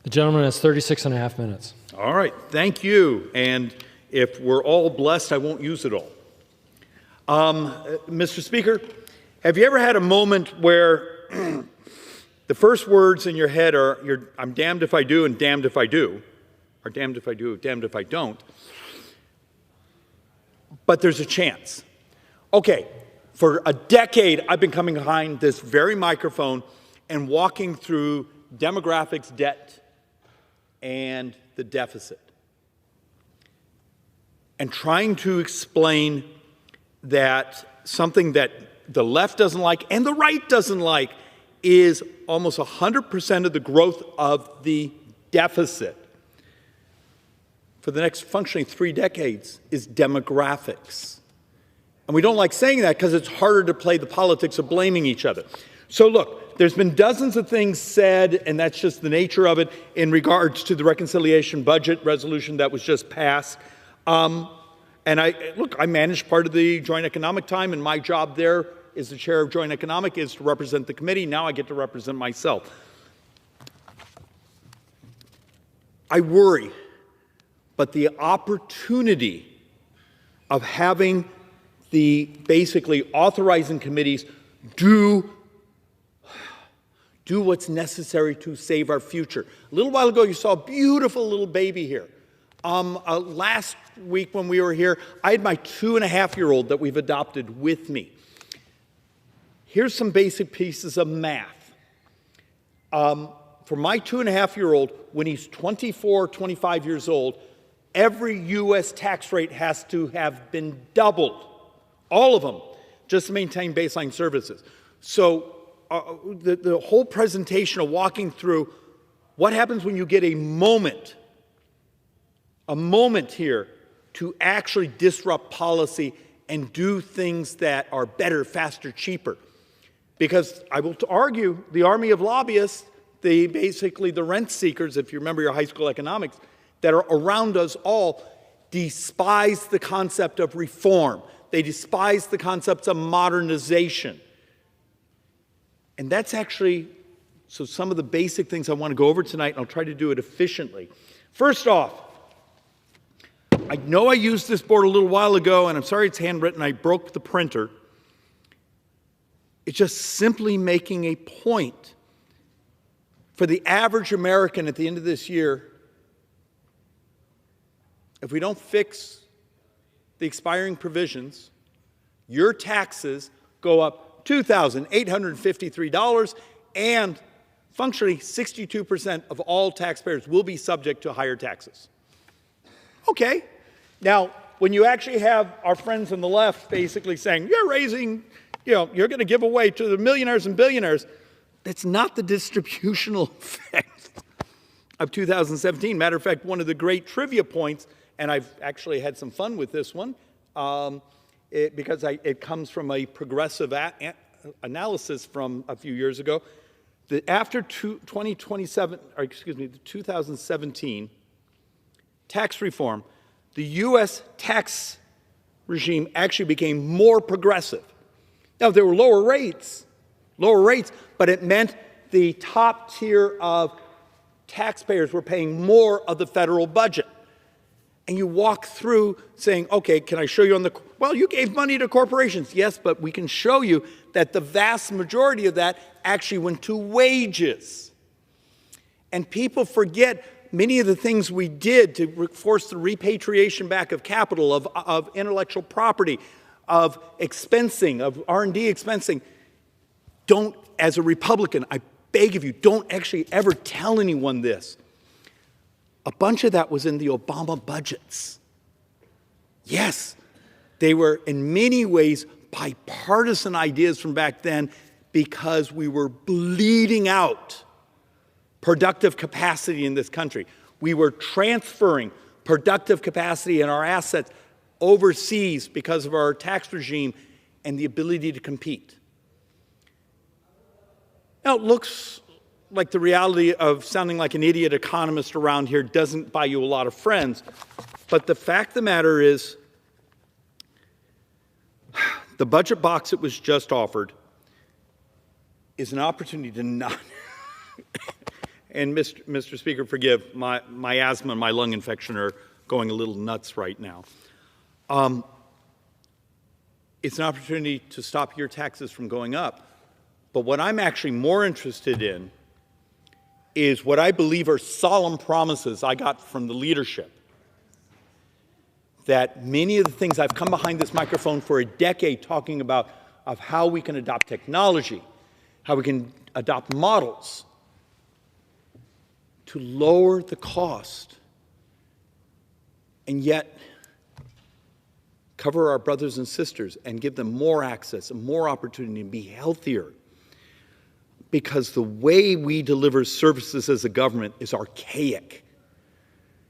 The gentleman has 36 and a half minutes. All right, thank you. And if we're all blessed, I won't use it all. Mr. Speaker, have you ever had a moment where the first words in your head are, I'm damned if I do and damned if I do, or damned if I do, damned if I don't, but there's a chance. Okay, for a decade, I've been coming behind this very microphone and walking through demographics, debt, and the deficit, and trying to explain that something that the left doesn't like and the right doesn't like is almost 100% of the growth of the deficit for the next functionally 3 decades is demographics. And we don't like saying that because it's harder to play the politics of blaming each other. So look, there's been dozens of things said, and that's just the nature of it, in regards to the reconciliation budget resolution that was just passed. And I manage part of the Joint Economic Time, and my job there as the chair of Joint Economic is to represent the committee. Now I get to represent myself. I worry, but the opportunity of having the basically authorizing committees do what's necessary to save our future. A little while ago, you saw a beautiful little baby here. Last week when we were here, I had my 2.5-year-old that we've adopted with me. Here's some basic pieces of math. For my 2.5-year-old, when he's 24, 25 years old, every U.S. tax rate has to have been doubled, all of them, just to maintain baseline services. So the whole presentation of walking through what happens when you get a moment here to actually disrupt policy and do things that are better, faster, cheaper. Because I will argue the army of lobbyists, basically the rent seekers, if you remember your high school economics, that are around us all, despise the concept of reform. They despise the concepts of modernization. And that's actually, so some of the basic things I want to go over tonight, and I'll try to do it efficiently. First off, I know I used this board a little while ago, and I'm sorry it's handwritten, I broke the printer. It's just simply making a point. For the average American at the end of this year, if we don't fix the expiring provisions, your taxes go up $2,853, and functionally 62% of all taxpayers will be subject to higher taxes. Okay. Now, when you actually have our friends on the left basically saying, you're raising, you're going to give away to the millionaires and billionaires, that's not the distributional effect of 2017. Matter of fact, one of the great trivia points, and I've actually had some fun with this one, because it comes from a progressive analysis from a few years ago, that after 2017 tax reform, the U.S. tax regime actually became more progressive. Now, there were lower rates, but it meant the top tier of taxpayers were paying more of the federal budget. And you walk through saying, okay, can I show you well, you gave money to corporations. Yes, but we can show you that the vast majority of that actually went to wages. And people forget many of the things we did to force the repatriation back of capital, of intellectual property, of expensing, of R&D expensing. Don't, as a Republican, I beg of you, don't actually ever tell anyone this. A bunch of that was in the Obama budgets. Yes, they were in many ways bipartisan ideas from back then because we were bleeding out productive capacity in this country. We were transferring productive capacity in our assets overseas because of our tax regime and the ability to compete. Now, it looks like the reality of sounding like an idiot economist around here doesn't buy you a lot of friends, but the fact of the matter is, the budget box that was just offered is an opportunity to not, and Mr. Speaker, forgive, my asthma and my lung infection are going a little nuts right now. It's an opportunity to stop your taxes from going up. But what I'm actually more interested in is what I believe are solemn promises I got from the leadership, that many of the things I've come behind this microphone for a decade talking about of how we can adopt technology, how we can adopt models to lower the cost and yet cover our brothers and sisters and give them more access and more opportunity and be healthier. Because the way we deliver services as a government is archaic.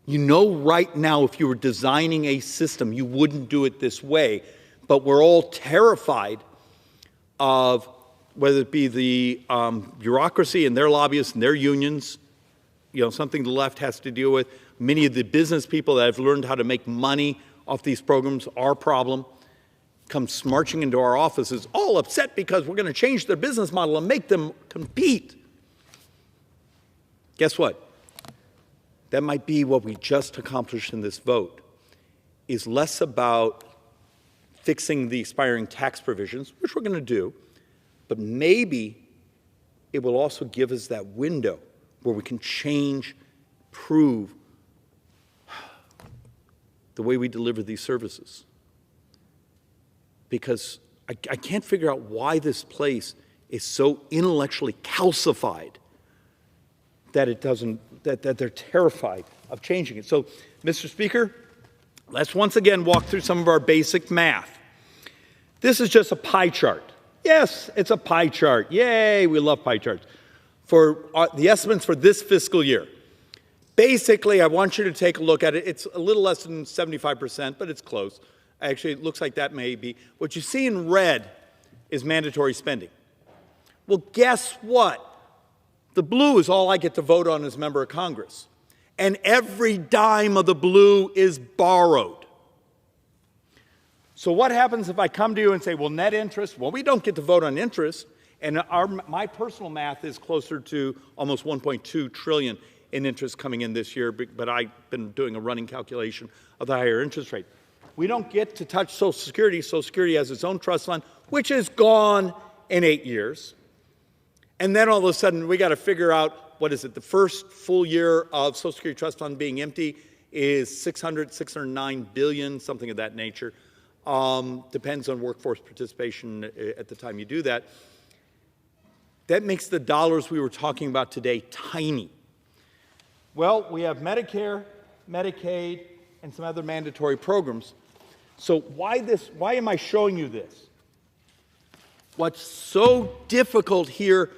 You know right now if you were designing a system, you wouldn't do it this way. But we're all terrified of whether it be the bureaucracy and their lobbyists and their unions, something the left has to deal with. Many of the business people that have learned how to make money off these programs, our problem, come marching into our offices, all upset because we're going to change their business model and make them compete. Guess what? That might be what we just accomplished in this vote, is less about fixing the expiring tax provisions, which we're going to do, but maybe it will also give us that window where we can change, prove the way we deliver these services. Because I can't figure out why this place is so intellectually calcified that that they're terrified of changing it. So, Mr. Speaker, let's once again walk through some of our basic math. This is just a pie chart. Yes, it's a pie chart. Yay, we love pie charts. For the estimates for this fiscal year. Basically, I want you to take a look at it. It's a little less than 75%, but it's close. Actually, it looks like that may be. What you see in red is mandatory spending. Well, guess what? The blue is all I get to vote on as member of Congress. And every dime of the blue is borrowed. So what happens if I come to you and say, well, net interest? Well, we don't get to vote on interest. And my personal math is closer to almost 1.2 trillion in interest coming in this year, but I've been doing a running calculation of the higher interest rate. We don't get to touch Social Security. Social Security has its own trust fund, which is gone in 8 years. And then all of a sudden, we got to figure out, what is it? The first full year of Social Security trust fund being empty is 609 billion, something of that nature. Depends on workforce participation at the time you do that. That makes the dollars we were talking about today tiny. Well, we have Medicare, Medicaid, and some other mandatory programs. So why am I showing you this? What's so difficult here,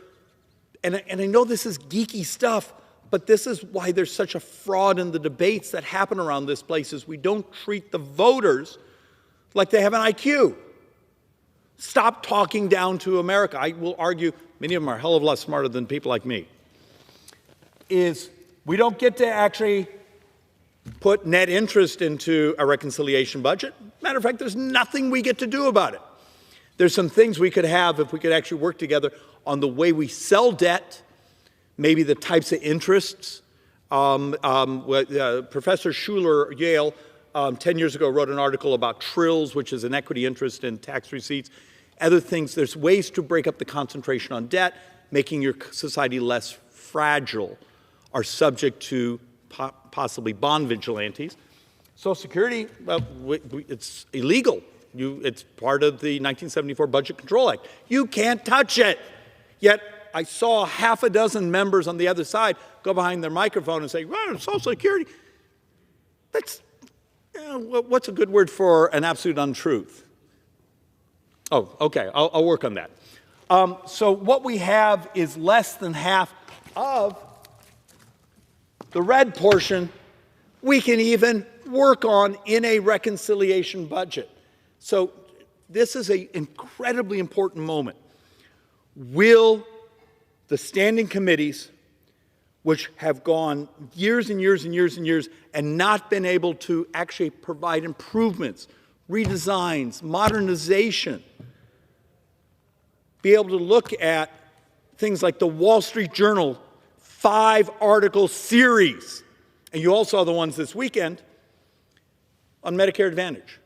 and I know this is geeky stuff, but this is why there's such a fraud in the debates that happen around this place, is we don't treat the voters like they have an IQ. Stop talking down to America. I will argue, many of them are a hell of a lot smarter than people like me, is we don't get to actually put net interest into a reconciliation budget. Matter of fact, there's nothing we get to do about it. There's some things we could have if we could actually work together on the way we sell debt, maybe the types of interests. Professor Schuler, Yale, 10 years ago wrote an article about trills, which is an equity interest in tax receipts. Other things, there's ways to break up the concentration on debt, making your society less fragile, are subject to possibly bond vigilantes. Social Security, well, it's illegal. It's part of the 1974 Budget Control Act. You can't touch it. Yet I saw half a dozen members on the other side go behind their microphone and say, well, Social Security, that's, what's a good word for an absolute untruth? Oh, okay, I'll work on that. So what we have is less than half of the red portion we can even work on in a reconciliation budget. So this is an incredibly important moment. Will the standing committees, which have gone years and years and years and years and not been able to actually provide improvements, redesigns, modernization, be able to look at things like the Wall Street Journal 5-article series. And you all saw the ones this weekend on Medicare Advantage.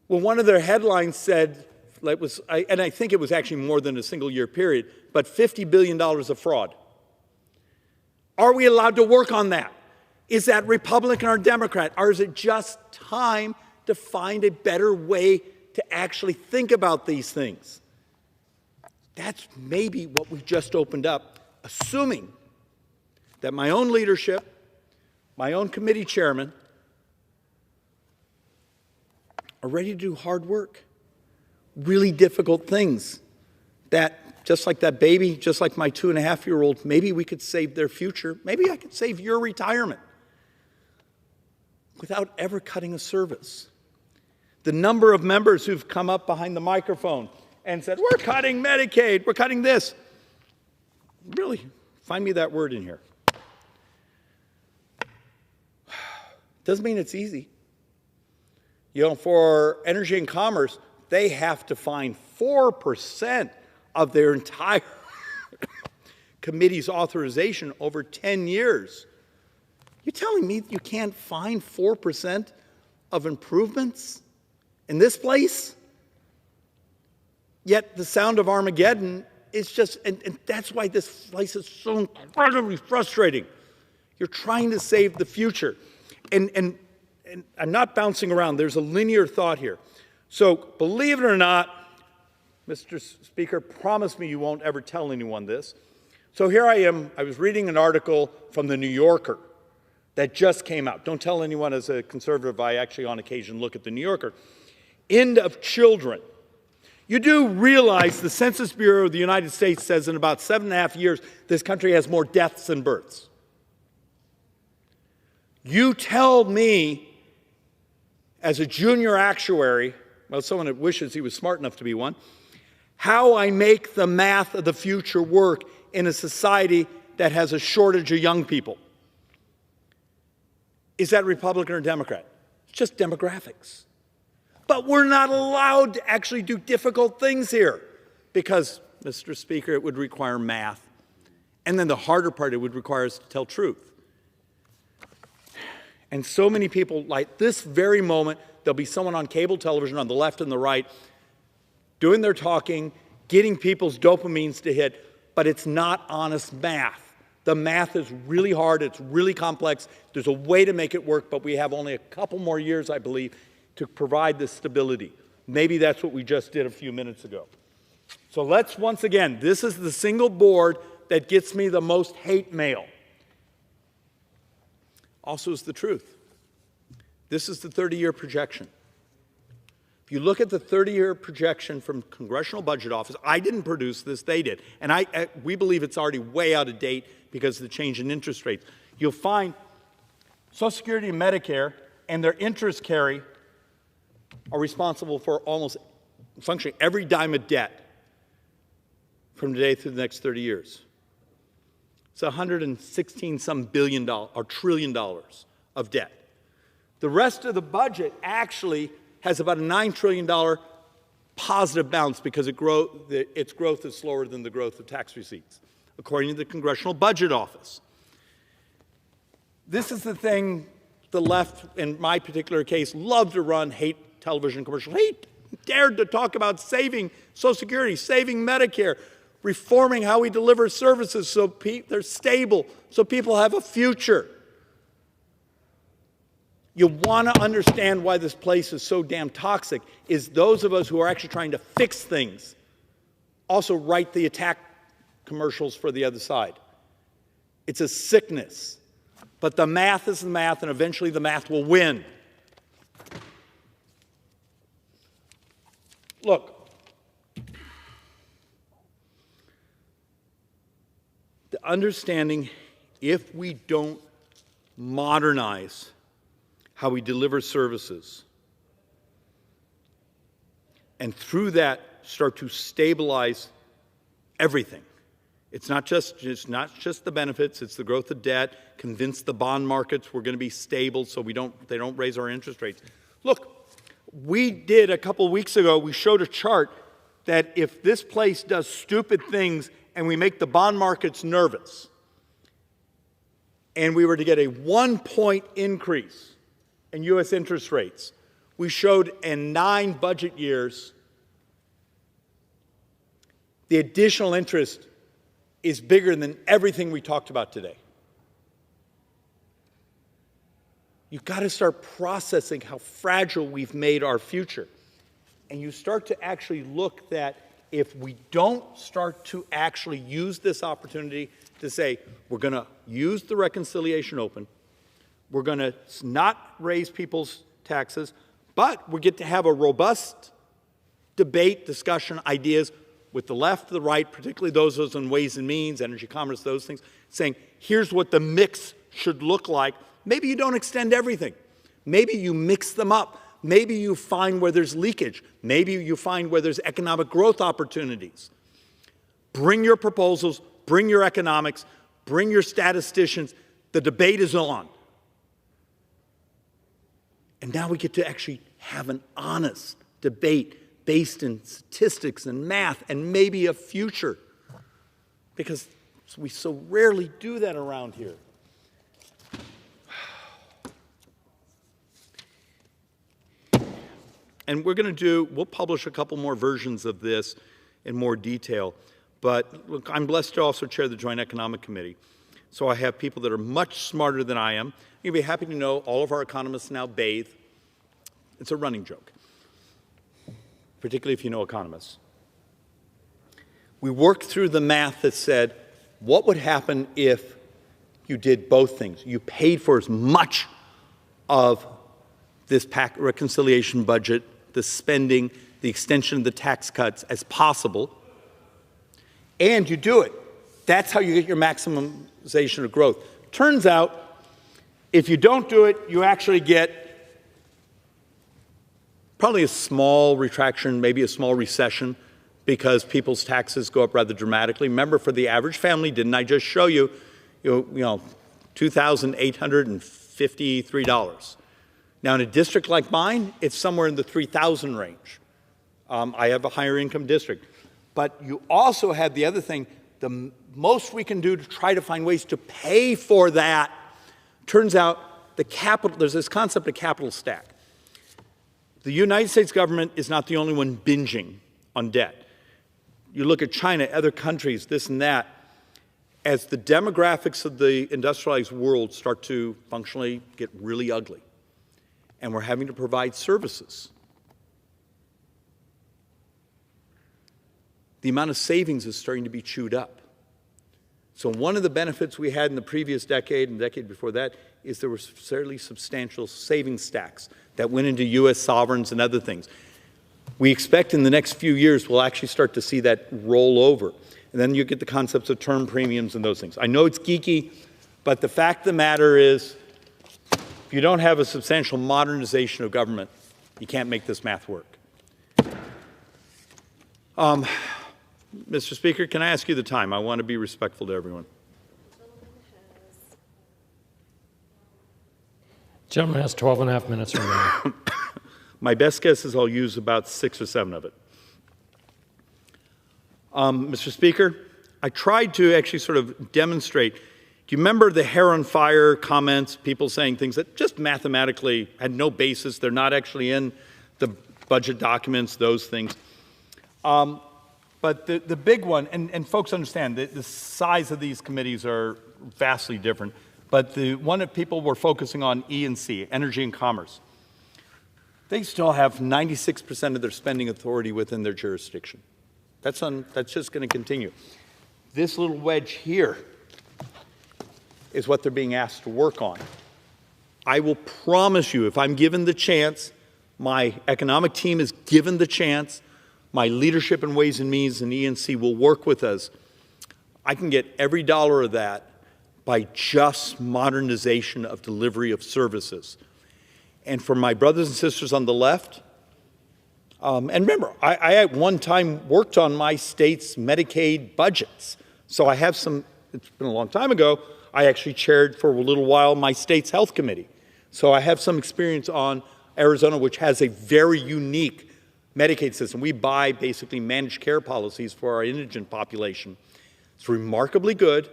Well, one of their headlines said, and I think it was actually more than a single year period, but $50 billion of fraud. Are we allowed to work on that? Is that Republican or Democrat? Or is it just time to find a better way to actually think about these things? That's maybe what we just opened up, assuming that my own leadership, my own committee chairman, are ready to do hard work, really difficult things that, just like that baby, just like my 2.5-year-old, maybe we could save their future. Maybe I could save your retirement without ever cutting a service. The number of members who've come up behind the microphone and said, we're cutting Medicaid, we're cutting this. Really, find me that word in here. Doesn't mean it's easy. You know, for Energy and Commerce, they have to find 4% of their entire committee's authorization over 10 years. You're telling me you can't find 4% of improvements in this place? Yet the sound of Armageddon is just, and that's why this place is so incredibly frustrating. You're trying to save the future. And I'm not bouncing around. There's a linear thought here. So believe it or not, Mr. Speaker, promise me you won't ever tell anyone this. So here I am. I was reading an article from the New Yorker that just came out. Don't tell anyone. As a conservative, I actually on occasion look at the New Yorker. End of children. You do realize the Census Bureau of the United States says in about 7.5 years, this country has more deaths than births. You tell me, as a junior actuary, well, someone that wishes he was smart enough to be one, how I make the math of the future work in a society that has a shortage of young people. Is that Republican or Democrat? It's just demographics. But we're not allowed to actually do difficult things here because, Mr. Speaker, it would require math. And then the harder part, it would require us to tell truth. And so many people, like this very moment, there'll be someone on cable television on the left and the right doing their talking, getting people's dopamines to hit, but it's not honest math. The math is really hard. It's really complex. There's a way to make it work, but we have only a couple more years, I believe, to provide this stability. Maybe that's what we just did a few minutes ago. So let's, once again, this is the single board that gets me the most hate mail. Also is the truth. This is the 30-year projection. If you look at the 30-year projection from Congressional Budget Office, I didn't produce this, they did. And we believe it's already way out of date because of the change in interest rates. You'll find Social Security and Medicare and their interest carry are responsible for almost functionally every dime of debt from today through the next 30 years. It's $116-some billion or trillion dollars of debt. The rest of the budget actually has about a $9 trillion positive bounce because its growth is slower than the growth of tax receipts, according to the Congressional Budget Office. This is the thing the left, in my particular case, love to run hate television commercials. Hate dared to talk about saving Social Security, saving Medicare, reforming how we deliver services so they're stable, so people have a future. You want to understand why this place is so damn toxic is those of us who are actually trying to fix things also write the attack commercials for the other side. It's a sickness. But the math is the math, and eventually the math will win. Look, the understanding, if we don't modernize how we deliver services, and through that start to stabilize everything. It's not just the benefits, it's the growth of debt, convince the bond markets we're going to be stable so they don't raise our interest rates. Look, we did a couple weeks ago, we showed a chart that if this place does stupid things and we make the bond markets nervous, and we were to get a 1-point increase in U.S. interest rates, we showed in 9 budget years the additional interest is bigger than everything we talked about today. You've got to start processing how fragile we've made our future. And you start to actually look that if we don't start to actually use this opportunity to say, we're going to use the reconciliation open, we're going to not raise people's taxes, but we get to have a robust debate, discussion, ideas with the left, the right, particularly those in Ways and Means, energy, commerce, those things, saying, here's what the mix should look like. Maybe you don't extend everything. Maybe you mix them up. Maybe you find where there's leakage. Maybe you find where there's economic growth opportunities. Bring your proposals, bring your economics, bring your statisticians. The debate is on. And now we get to actually have an honest debate based in statistics and math and maybe a future, because we so rarely do that around here. And we'll publish a couple more versions of this in more detail. But look, I'm blessed to also chair the Joint Economic Committee. So I have people that are much smarter than I am. You'll be happy to know all of our economists now bathe. It's a running joke, particularly if you know economists. We worked through the math that said, what would happen if you did both things? You paid for as much of this reconciliation budget, the spending, the extension of the tax cuts as possible, and you do it. That's how you get your maximization of growth. Turns out, if you don't do it, you actually get probably a small retraction, maybe a small recession, because people's taxes go up rather dramatically. Remember, for the average family, didn't I just show you, $2,853? Now, in a district like mine, it's somewhere in the 3,000 range. I have a higher income district. But you also have the other thing, the most we can do to try to find ways to pay for that. Turns out there's this concept of capital stack. The United States government is not the only one binging on debt. You look at China, other countries, this and that. As the demographics of the industrialized world start to functionally get really ugly, and we're having to provide services, the amount of savings is starting to be chewed up. So one of the benefits we had in the previous decade and the decade before that is there were fairly substantial savings stacks that went into U.S. sovereigns and other things. We expect in the next few years we'll actually start to see that roll over. And then you get the concepts of term premiums and those things. I know it's geeky, but the fact of the matter is, if you don't have a substantial modernization of government, you can't make this math work. Mr. Speaker, can I ask you the time? I want to be respectful to everyone. Gentleman has 12 and a half minutes remaining. My best guess is I'll use about 6 or 7 of it. Mr. Speaker, I tried to actually sort of demonstrate. Do you remember the hair on fire comments, people saying things that just mathematically had no basis? They're not actually in the budget documents, those things. But the big one, and folks understand that the size of these committees are vastly different, but the one that people were focusing on, E&C, energy and commerce, they still have 96% of their spending authority within their jurisdiction. That's just going to continue. This little wedge here is what they're being asked to work on. I will promise you, if I'm given the chance, my economic team is given the chance, my leadership in Ways and Means and E&C will work with us, I can get every dollar of that by just modernization of delivery of services. And for my brothers and sisters on the left, and remember, I at one time worked on my state's Medicaid budgets. So I have some, it's been a long time ago, I actually chaired for a little while my state's health committee. So I have some experience on Arizona, which has a very unique Medicaid system. We buy basically managed care policies for our indigent population. It's remarkably good,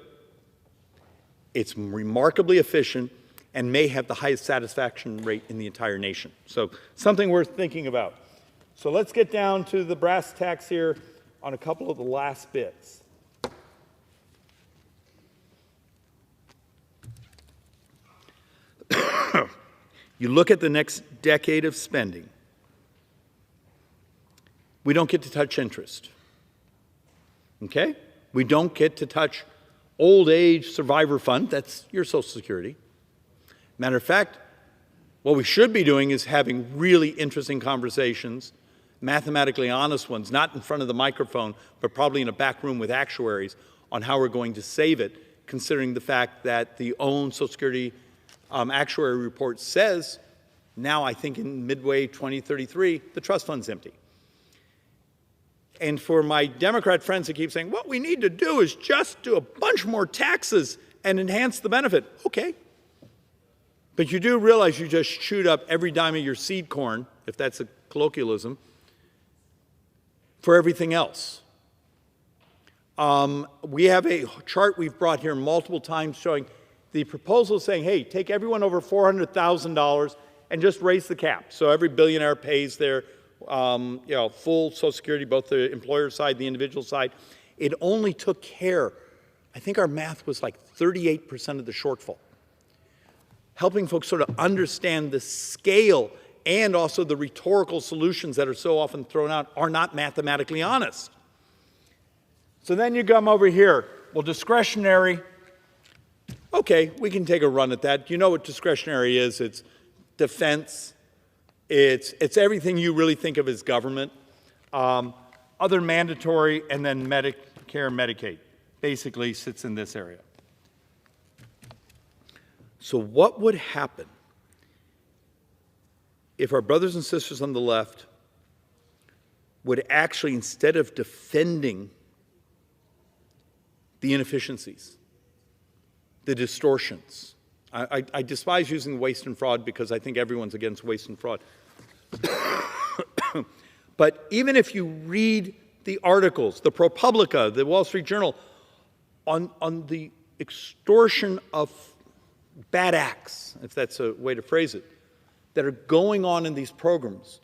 it's remarkably efficient, and may have the highest satisfaction rate in the entire nation. So something worth thinking about. So let's get down to the brass tacks here on a couple of the last bits. You look at the next decade of spending, we don't get to touch interest. Okay? We don't get to touch old age survivor fund. That's your Social Security. Matter of fact, what we should be doing is having really interesting conversations, mathematically honest ones, not in front of the microphone, but probably in a back room with actuaries on how we're going to save it, considering the fact that the own Social Security actuary report says, now I think in midway 2033, the trust fund's empty. And for my Democrat friends that keep saying, what we need to do is just do a bunch more taxes and enhance the benefit. Okay. But you do realize you just chewed up every dime of your seed corn, if that's a colloquialism, for everything else. We have a chart we've brought here multiple times showing the proposal saying, hey, take everyone over $400,000 and just raise the cap. So every billionaire pays their full Social Security, both the employer side, the individual side. It only took care, I think our math was like 38% of the shortfall. Helping folks sort of understand the scale and also the rhetorical solutions that are so often thrown out are not mathematically honest. So then you come over here. Well, discretionary, okay, we can take a run at that. You know what discretionary is. It's defense. It's everything you really think of as government. Other mandatory, and then Medicare, Medicaid basically sits in this area. So what would happen if our brothers and sisters on the left would actually, instead of defending the inefficiencies, the distortions, I despise using waste and fraud because I think everyone's against waste and fraud. But even if you read the articles, the ProPublica, the Wall Street Journal, on the extortion of bad acts, if that's a way to phrase it, that are going on in these programs,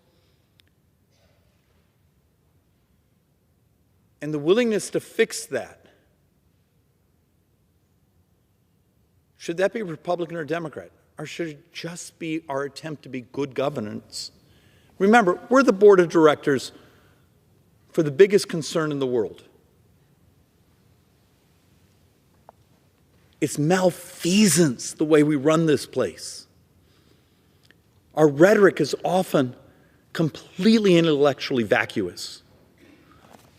and the willingness to fix that, should that be Republican or Democrat? Or should it just be our attempt to be good governance? Remember, we're the board of directors for the biggest concern in the world. It's malfeasance the way we run this place. Our rhetoric is often completely intellectually vacuous.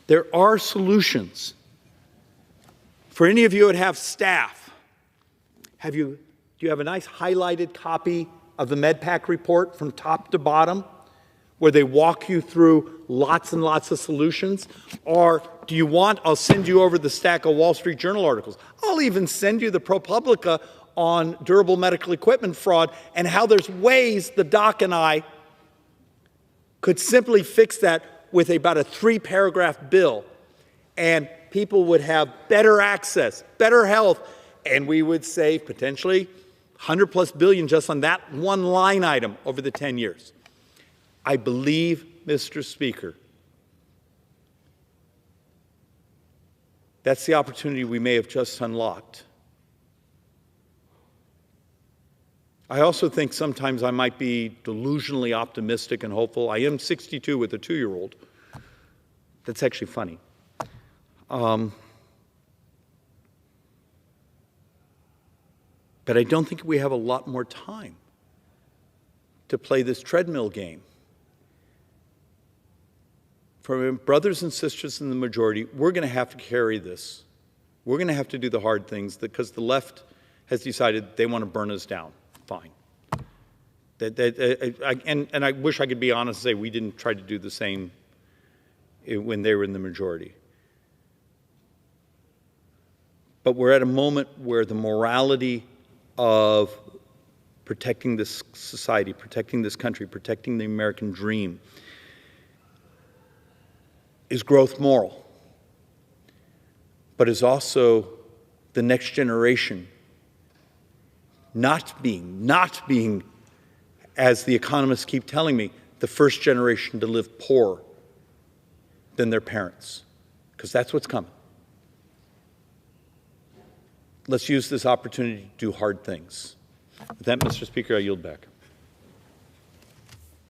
There are solutions. For any of you that have staff, do you have a nice highlighted copy of the MedPAC report from top to bottom, where they walk you through lots and lots of solutions? Or do you want, I'll send you over the stack of Wall Street Journal articles. I'll even send you the ProPublica on durable medical equipment fraud and how there's ways the doc and I could simply fix that with about a 3-paragraph bill, and people would have better access, better health, and we would save potentially $100+ billion just on that one line item over the 10 years. I believe, Mr. Speaker, that's the opportunity we may have just unlocked. I also think sometimes I might be delusionally optimistic and hopeful. I am 62 with a 2-year-old. That's actually funny. But I don't think we have a lot more time to play this treadmill game. For brothers and sisters in the majority, we're going to have to carry this. We're going to have to do the hard things because the left has decided they want to burn us down. Fine. And I wish I could be honest and say we didn't try to do the same when they were in the majority. But we're at a moment where the morality of protecting this society, protecting this country, protecting the American dream is growth moral. but is also the next generation not being, as the economists keep telling me, the first generation to live poorer than their parents, because that's what's coming. Let's use this opportunity to do hard things. With that, Mr. Speaker, I yield back.